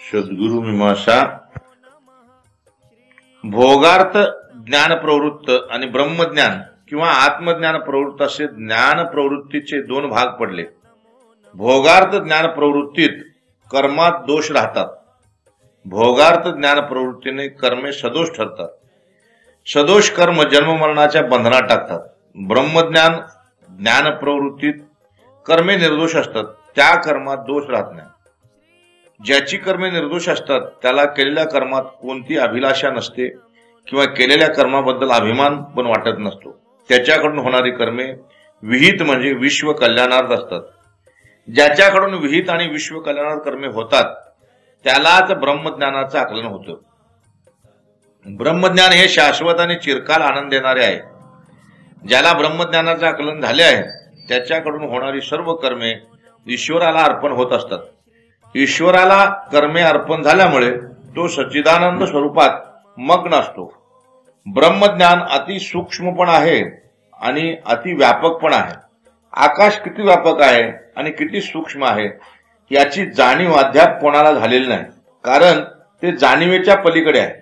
सद्गुरु मीमांसा भोगार्थ ज्ञान प्रवृत्त आणि ब्रह्मज्ञान किंवा आत्मज्ञान प्रवृत्त असे ज्ञान प्रवृत्तीचे दोन भाग पडले। भोगार्थ ज्ञान प्रवृत्तीत कर्मात दोष राहतात। भोगार्थ ज्ञान प्रवृत्तीने कर्मे सदोष ठरतात। सदोष कर्म जन्म मरणाच्या बंधनात टाकतात। ब्रह्मज्ञान ज्ञान प्रवृत्तीत कर्मे निर्दोष असतात, त्या कर्मात दोष राहत नाही। ज्याची कर्मे निर्दोष असतात त्याला केलेल्या कर्मात कोणती अभिलाषा नसते किंवा केलेल्या कर्माबद्दल अभिमान पण वाटत नसतो। त्याच्याकडून होणारी कर्मे विहित म्हणजे विश्व कल्याणार्थ असतात। ज्याच्याकडून विहित आणि विश्व कल्याणार्थ कर्मे होतात त्यालाच ब्रह्मज्ञानाचं आकलन होतं। ब्रह्मज्ञान हे शाश्वत आणि चिरकाल आनंद देणारे आहे। ज्याला ब्रह्मज्ञानाचे आकलन झाले आहे त्याच्याकडून होणारी सर्व कर्मे ईश्वराला अर्पण होत असतात। ईश्वराला कर्मे अर्पण झाल्यामुळे तो सच्चिदानंद स्वरूपात मग्न असतो। ब्रह्मज्ञान अति सूक्ष्म पण आहे आणि अति व्यापक पण आहे। आकाश किती व्यापक आहे आणि किती सूक्ष्म आहे याची जाणीव अद्याप कोणाला झालेली नाही, कारण ते जाणीवेच्या पलीकडे आहे।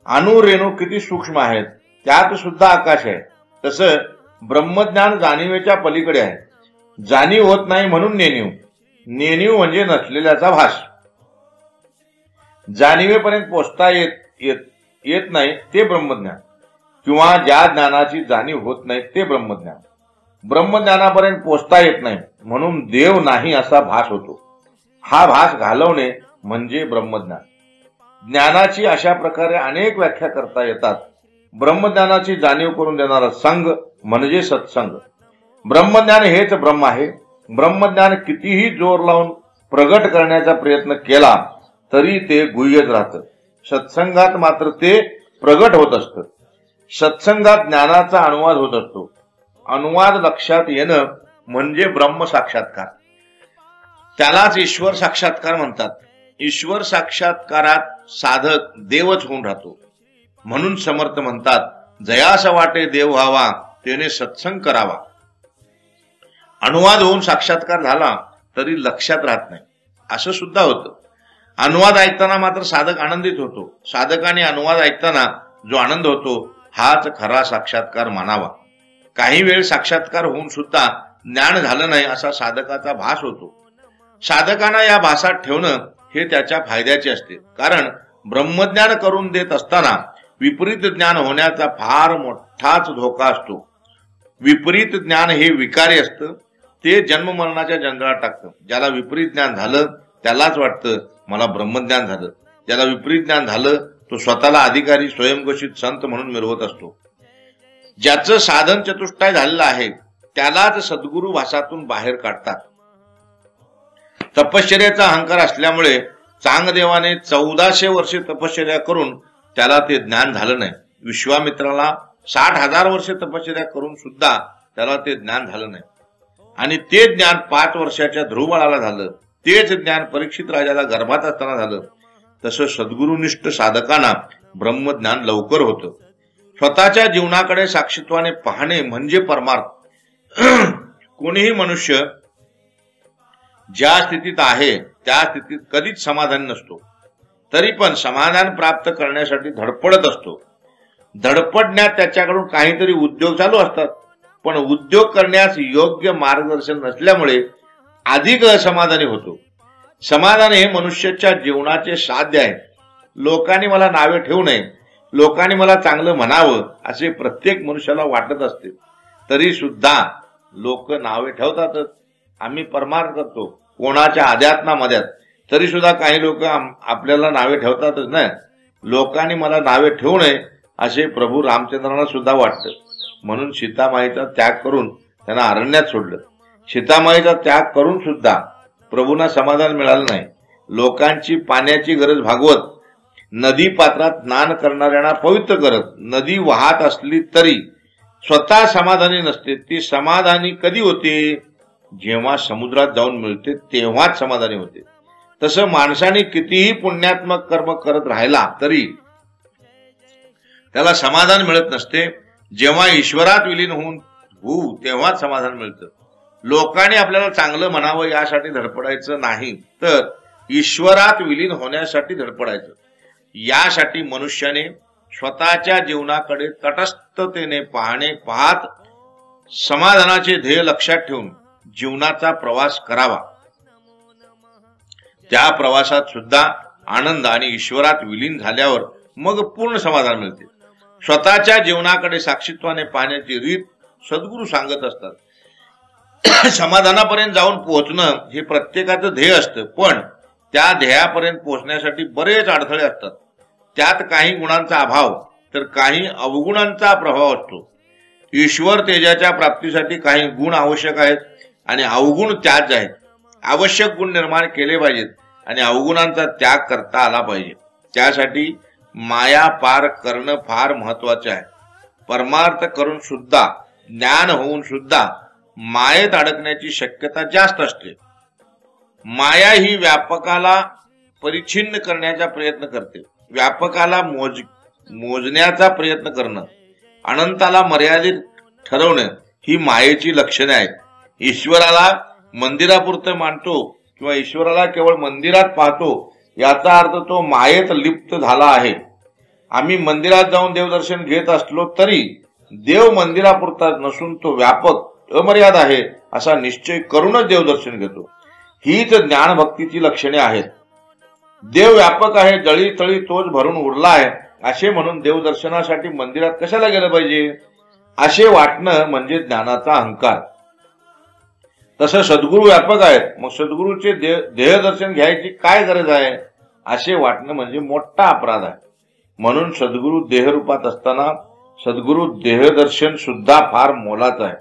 अणु रेणू किती सूक्ष्म आहेत त्यात सुद्धा आकाश आहे, तसं ब्रह्मज्ञान जाणीवेच्या पलीकडे आहे। जाणीव होत नाही म्हणून नेणीव, नेणीव म्हणजे नसलेल्याचा भास। जाणीवेपर्यंत पोचता येत नाही ते ब्रह्मज्ञान, किंवा ज्या ज्ञानाची जाणीव होत नाही ते ब्रह्मज्ञान। ब्रह्मज्ञानापर्यंत पोचता येत नाही म्हणून देव नाही असा भास होतो। हा भास घालवणे म्हणजे ब्रह्मज्ञान। ज्ञानाची अशा प्रकारे अनेक व्याख्या करता येतात। ब्रह्मज्ञानाची जाणीव करून देणारा संग म्हणजे सत्संग। ब्रह्मज्ञान हेच ब्रह्म आहे। ब्रह्मज्ञान कितीही जोर लावून प्रगट करण्याचा प्रयत्न केला तरी ते गुह्यच राहतं। सत्संगात मात्र ते प्रगट होत असतं। सत्संगात ज्ञानाचा अनुवाद होत असतो। अनुवाद लक्षात येणं म्हणजे ब्रह्म साक्षात्कार, त्यालाच ईश्वर साक्षात्कार म्हणतात। ईश्वर साक्षात्कारात साधक देवच होऊन राहतो। म्हणून समर्थ म्हणतात, जयास वाटे देव व्हावा त्याने सत्संग करावा। अनुवाद होऊन साक्षात्कार झाला तरी लक्षात राहत नाही असं सुद्धा होतं। अनुवाद ऐकताना मात्र साधक आनंदित होतो। साधकाने अनुवाद ऐकताना जो आनंद होतो हाच खरा साक्षात्कार मानावा। काही वेळ साक्षात्कार होऊन सुद्धा ज्ञान झालं नाही असा साधकाचा भास होतो। साधकांना या भासात ठेवणं हे त्याच्या फायद्याचे असते, कारण ब्रह्मज्ञान करून देत असताना विपरीत ज्ञान होण्याचा फार मोठाच धोका असतो। विपरीत ज्ञान हे विकारी असतं, ते जन्म मरणाच्या जंजाळात टाकतं। ज्याला विपरीत ज्ञान झालं त्यालाच वाटतं मला ब्रह्मज्ञान झालं। ज्याला विपरीत ज्ञान झालं तो स्वतःला अधिकारी स्वयंघोषित संत म्हणून मिरवत असतो। ज्याचं साधन चतुष्टाय झालेलं आहे त्यालाच सद्गुरु भासातून बाहेर काढतात। तपश्चर्याचा अहंकार असल्यामुळे चांगदेवाने 1400 वर्षे तपश्चर्या करून त्याला ते ज्ञान झालं नाही। विश्वामित्राला 60,000 वर्षे तपश्चर्या करून सुद्धा त्याला ते ज्ञान झालं नाही, आणि ते ज्ञान 5 वर्षाच्या ध्रुवबाळाला झालं। तेच ज्ञान परीक्षित राजाला गर्भात असताना झालं। तसं सद्गुरुनिष्ठ साधकांना ब्रह्मज्ञान लवकर होतं। स्वतःच्या जीवनाकडे साक्षीत्वाने पाहणे म्हणजे परमार्थ। कोणीही मनुष्य ज्या स्थितीत आहे त्या स्थितीत कधीच समाधानी नसतो, तरी पण समाधान प्राप्त करण्यासाठी धडपडत असतो। धडपडण्यात त्याच्याकडून काहीतरी उद्योग चालू असतात, पण उद्योग करण्यास योग्य मार्गदर्शन नसल्यामुळे अधिक असमाधानी होतो। समाधान हे मनुष्याच्या जीवनाचे साध्य आहे। लोकांनी मला नावे ठेवू नये, लोकांनी मला चांगलं म्हणावं असे प्रत्येक मनुष्याला वाटत असते, तरी सुद्धा लोक नावे ठेवतातच। आम्ही परमार्थ करतो कोणाच्या अध्यात्मामध्ये, तरी सुद्धा काही लोक आपल्याला नावे ठेवतातच ना। लोकांनी मला नावे ठेवू नये असे प्रभू रामचंद्रांना सुद्धा वाटतं, म्हणून सीतामाईचा त्याग करून त्यांना अरण्यात सोडलं। सीतामाईचा त्याग करून सुद्धा प्रभूंना समाधान मिळालं नाही। लोकांची पाण्याची गरज भागवत नदी पात्रात स्नान करणाऱ्यांना पवित्र करत नदी वाहत असली तरी स्वतः समाधानी नसते। ती समाधानी कधी होते? जेव्हा समुद्रात जाऊन मिळते तेव्हाच समाधानी होते। तसं माणसाने कितीही पुण्यात्मक कर्म करत राहिला तरी त्याला समाधान मिळत नसते। जेव्हा ईश्वरात विलीन होऊ तेव्हाच समाधान मिळतं। लोकांनी आपल्याला चांगलं म्हणावं यासाठी धडपडायचं नाही, तर ईश्वरात विलीन होण्यासाठी धडपडायचं. यासाठी मनुष्याने स्वतःच्या जीवनाकडे तटस्थतेने पाहत समाधानाचे ध्येय लक्षात ठेवून जीवनाचा प्रवास करावा. त्या प्रवासात सुद्धा आनंद आणि ईश्वरात विलीन झाल्यावर मग पूर्ण समाधान मिळते. स्वतःच्या जीवनाकडे साक्षीत्वाने पाहण्याची रीत सद्गुरू सांगत असतात. समाधानापर्यंत जाऊन पोहोचणं हे प्रत्येकाचं ध्येय असतं, पण त्या ध्येयापर्यंत पोहोचण्यासाठी बरेच अडथळे असतात. त्यात काही गुणांचा अभाव तर काही अवगुणांचा प्रभाव असतो. ईश्वर तेजाच्या प्राप्तीसाठी काही गुण आवश्यक आहेत आणि अवगुण त्याग आहेत. आवश्यक गुण निर्माण केले पाहिजेत आणि अवगुणांचा त्याग करता आला पाहिजे. त्यासाठी माया पार करणं फार महत्वाचे आहे. परमार्थ करून सुद्धा, ज्ञान होऊन सुद्धा मायेत अडकण्याची शक्यता जास्त असते. माया ही व्यापकाला परिच्छिन्न करण्याचा प्रयत्न करते. व्यापकाला मोजण्याचा प्रयत्न करणं, अनंताला मर्यादित ठरवणं ही मायेची लक्षणे आहेत. ईश्वराला मंदिरापुरतं मानतो किंवा ईश्वराला केवळ मंदिरात पाहतो याचा अर्थ तो मायेत लिप्त झाला आहे. आम्ही मंदिरात जाऊन देवदर्शन घेत असलो तरी देव मंदिरापुरता नसून तो व्यापक अमर्याद आहे असा निश्चय करूनच देवदर्शन घेतो. हीच ज्ञानभक्तीची लक्षणे आहेत. देव व्यापक आहे, जळी तळी तोच भरून उरला आहे असे म्हणून देवदर्शनासाठी मंदिरात कशाला गेलं पाहिजे असे वाटणं म्हणजे ज्ञानाचा अहंकार. तसं सद्गुरू व्यापक आहेत, मग सद्गुरूचे देहदर्शन घ्यायची काय गरज आहे असे वाटणं म्हणजे मोठा अपराध आहे. म्हणून सद्गुरू देहरूपात असताना सद्गुरू देहदर्शन सुद्धा फार मोलाचं आहे.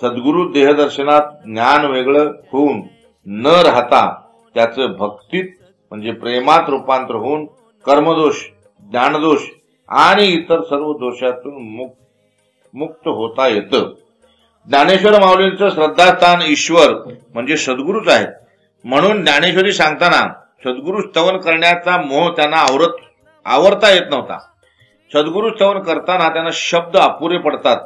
सद्गुरू देहदर्शनात ज्ञान वेगळं होऊन न राहता त्याचं भक्तीत म्हणजे प्रेमात रूपांतर होऊन कर्मदोष, ज्ञानदोष आणि इतर सर्व दोषातून मुक्त होता येतं. ज्ञानेश्वर माऊलींचं श्रद्धास्थान ईश्वर म्हणजे सद्गुरूच आहेत. म्हणून ज्ञानेश्वरी सांगताना सद्गुरू स्तवन करण्याचा मोह त्यांना आवरता येत नव्हता. सद्गुरू स्तवन करताना त्यांना शब्द अपुरे पडतात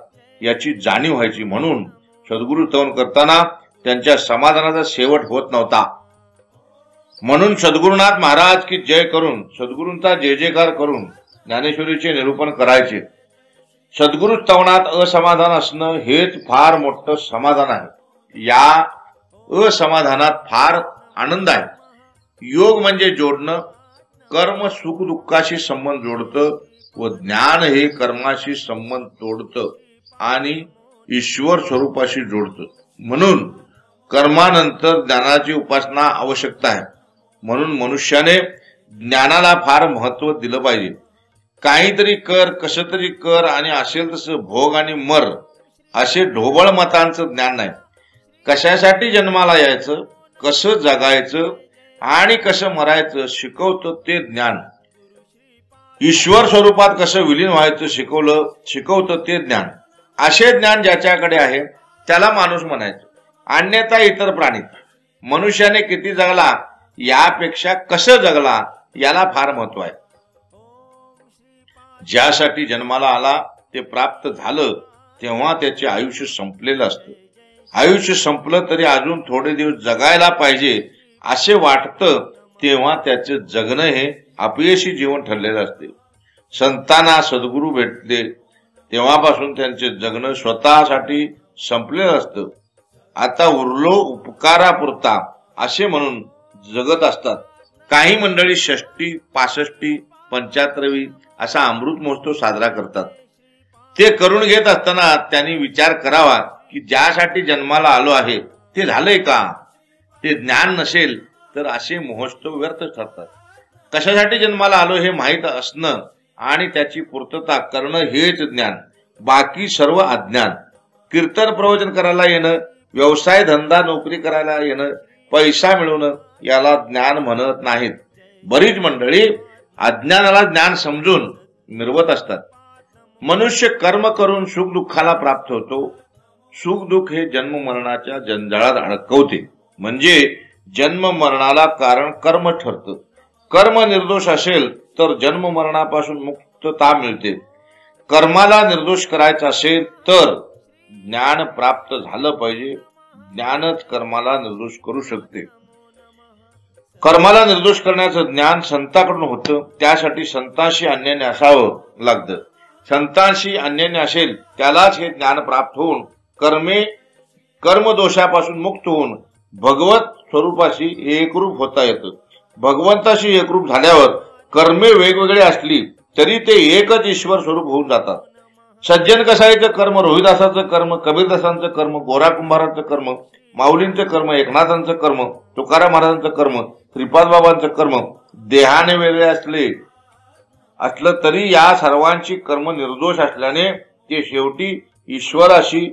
याची जाणीव व्हायची. म्हणून सद्गुरू स्तवन करताना त्यांच्या समाधानाचा शेवट होत नव्हता. म्हणून सद्गुरुनाथ महाराज की जय करून, सद्गुरूंचा जय जयकार करून ज्ञानेश्वरीचे निरूपण करायचे. सद्गुरू स्तवनात असमाधान असणं हेच फार मोठं समाधान आहे. या असमाधानात फार आनंद आहे. योग म्हणजे जोडणं, कर्म सुख दुःखाशी संबंध जोडतं व ज्ञान हे कर्माशी संबंध तोडतं आणि ईश्वर स्वरूपाशी जोडतं. म्हणून कर्मानंतर ज्ञानाची उपासना आवश्यकता आहे. म्हणून मनुष्याने ज्ञानाला फार महत्व दिलं पाहिजे. काहीतरी कर, कसं तरी कर आणि असेल तसं भोग आणि मर असे ढोबळ मतांचं ज्ञान नाही. कशासाठी जन्माला यायचं, कसं जगायचं आणि कसं मरायचं शिकवतं ते ज्ञान. ईश्वर स्वरूपात कसं विलीन व्हायचं शिकवतं ते ज्ञान. असे ज्ञान ज्याच्याकडे आहे त्याला माणूस म्हणायचं, अन्यथा इतर प्राणी. मनुष्याने किती जगला यापेक्षा कसं जगला याला फार महत्व आहे. ज्यासाठी जन्माला आला ते प्राप्त झालं तेव्हा त्याचे आयुष्य संपलेलं असतं. आयुष्य संपलं तरी अजून थोडे दिवस जगायला पाहिजे असे वाटतं तेव्हा त्याचे जगणं हे अपयशी जीवन ठरलेलं असते. संतांना सद्गुरू भेटले तेव्हापासून त्यांचे जगणं स्वतःसाठी संपलेलं असतं. आता उरलो उपकारापुरता असे म्हणून जगत असतात. काही मंडळी 60, 65, 75वी असा अमृत महोत्सव साजरा करतात. ते करून घेत असताना त्यांनी विचार करावा की ज्यासाठी जन्माला आलो आहे ते झालंय का. ते ज्ञान नसेल तर असे महोत्सव व्यर्थ ठरतात. कशासाठी जन्माला आलो हे माहीत असणं आणि त्याची पूर्तता करणं हेच ज्ञान, बाकी सर्व अज्ञान. कीर्तन प्रवचन करायला येणं, व्यवसाय धंदा नोकरी करायला येणं, पैसा मिळवणं याला ज्ञान म्हणत नाहीत. बरीच मंडळी अज्ञानाला ज्ञान समजून मिरवत असतात. मनुष्य कर्म करून सुख दुःखाला प्राप्त होतो. सुख दुःख हे जन्म मरणाच्या जंजाळात अडकवते. म्हणजे जन्म मरणाला कारण कर्म ठरतं. कर्म निर्दोष असेल तर जन्म मरणापासून मुक्तता मिळते. कर्माला निर्दोष करायचं असेल तर ज्ञान प्राप्त झालं पाहिजे. ज्ञानच कर्माला निर्दोष करू शकते. कर्माला निर्दोष करण्याचं ज्ञान संतांकडून होतं, त्यासाठी संतांशी अन्यान्य असावं लागतं. संतांशी अन्यान्य असेल त्यालाच हे ज्ञान प्राप्त होऊन कर्मदोषापासून मुक्त होऊन भगवत स्वरूपाशी एकरूप होता येतं. भगवंताशी एकरूप झाल्यावर कर्मे वेगवेगळी असली तरी ते एकच ईश्वर स्वरूप होऊन जातात. सज्जन कसाईचं कर्म, रोहिदासाचं कर्म, कबीरदासांचं कर्म, गोरा कुंभारांचं कर्म, माऊलींचं कर्म, एकनाथांचं कर्म, तुकाराम महाराजांचं कर्म, श्रीपाद बाबांचं कर्म देहाने वेगळे असलं तरी या सर्वांची कर्म निर्दोष असल्याने ते शेवटी ईश्वराशी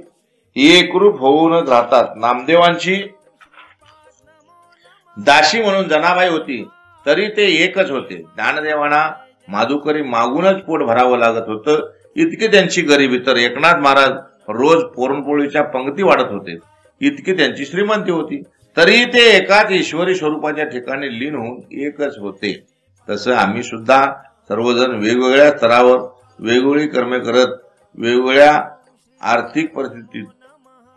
एकरूप होऊनच राहतात. नामदेवांची दासी म्हणून जनाबाई होती तरी ते एकच होते. ज्ञानदेवांना माधुकरी मागूनच पोट भरावं लागत होतं, इतकी त्यांची गरिबी. तर एकनाथ महाराज रोज पुरणपोळीच्या पंक्ती वाढत होते, इतकी त्यांची श्रीमंती होती. तरी ते एकाच ईश्वरी स्वरूपाच्या ठिकाणी लीन होऊन एकच होते. तसं आम्ही सुद्धा सर्वजण वेगवेगळ्या स्तरावर वेगवेगळी कर्मे करत वेगवेगळ्या आर्थिक परिस्थितीत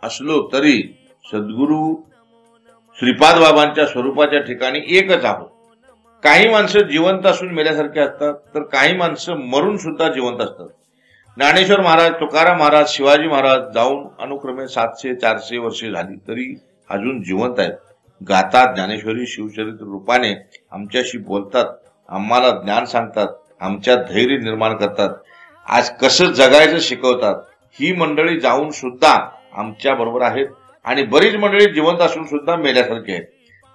असलो तरी सद्गुरू श्रीपाद बाबांच्या स्वरूपाच्या ठिकाणी एकच आहोत. काही माणसं जिवंत असून मेल्यासारखे असतात, तर काही माणसं मरून सुद्धा जिवंत असतात. ज्ञानेश्वर महाराज, तुकाराम महाराज, शिवाजी महाराज जाऊन अनुक्रमे 700-400 वर्षे झाली तरी अजून जिवंत आहेत. गातात ज्ञानेश्वरी शिवचरित्र रूपाने आमच्याशी बोलतात, आम्हाला ज्ञान सांगतात, आमच्यात धैर्य निर्माण करतात, आज कसं जगायचं शिकवतात. ही मंडळी जाऊन सुद्धा आमच्या बरोबर आहेत आणि बरीच मंडळी जिवंत असून सुद्धा मेल्यासारखे आहेत.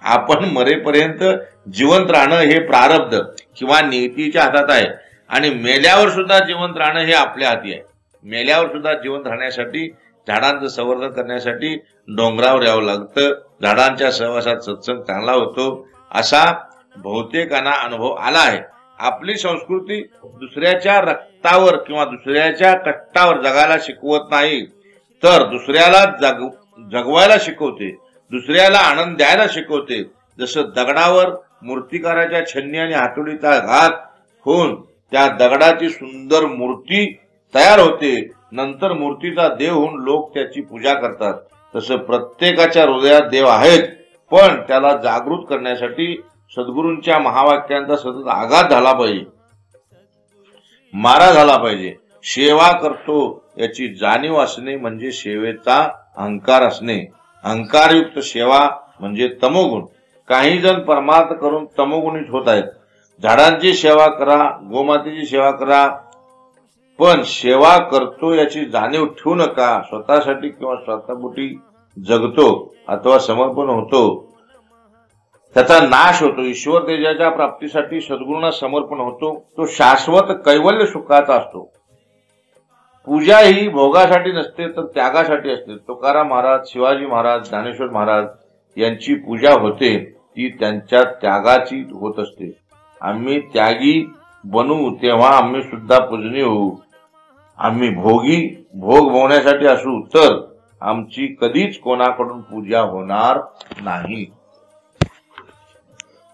आपण मरेपर्यंत जिवंत राहणं हे प्रारब्ध किंवा नियतीच्या हातात आहे आणि मेल्यावर सुद्धा जिवंत राहणं हे आपल्या हाती आहे. मेल्यावर सुद्धा जिवंत राहण्यासाठी, झाडांचं संवर्धन करण्यासाठी डोंगरावर यावं लागतं. झाडांच्या सहवासात सत्संग चांगला होतो असा बहुतेकांना अनुभव आला आहे. आपली संस्कृती दुसऱ्याच्या रक्तावर किंवा दुसऱ्याच्या कष्टावर जगायला शिकवत नाही, तर दुसऱ्याला जगवायला शिकवते, दुसऱ्याला आनंद द्यायला शिकवते. जसं दगडावर मूर्तिकाराच्या छन्नी आणि हातोडीचा घात होऊन त्या दगडाची सुंदर मूर्ती तयार होते, नंतर मूर्तीचा देव होऊन लोक त्याची पूजा करतात. तसं प्रत्येकाच्या हृदयात देव आहेत, पण त्याला जागृत करण्यासाठी सद्गुरूंच्या महावाक्यांचा सतत आघात झाला पाहिजे, मारा झाला पाहिजे. सेवा करतो याची जाणीव असणे म्हणजे सेवेचा अहंकार असणे. अहंकारयुक्त सेवा म्हणजे तमोगुण. काही जण परमार्थ करून तमोगुणीच होत आहेत. झाडांची सेवा करा, गोमातेची सेवा करा, पण सेवा करतो याची जाणीव ठेवू नका. स्वतःसाठी किंवा स्वतःपोटी जगतो अथवा समर्पण होतो, त्याचा नाश होतो. ईश्वर तेजाच्या प्राप्तीसाठी सद्गुरूंना समर्पण होतो, तो शाश्वत कैवल्य सुखाचा असतो. पूजा ही भोगासाठी नसते तर त्यागासाठी असते. तुकाराम महाराज, शिवाजी महाराज, ज्ञानेश्वर महाराज यांची पूजा होते ती त्यांच्या त्यागाची होत असते. आम्ही त्यागी बनू तेव्हा आम्ही सुद्धा पूजनीय होऊ. आम्ही भोग भोगण्यासाठी असू तर आमची कधीच कोणाकडून पूजा होणार नाही.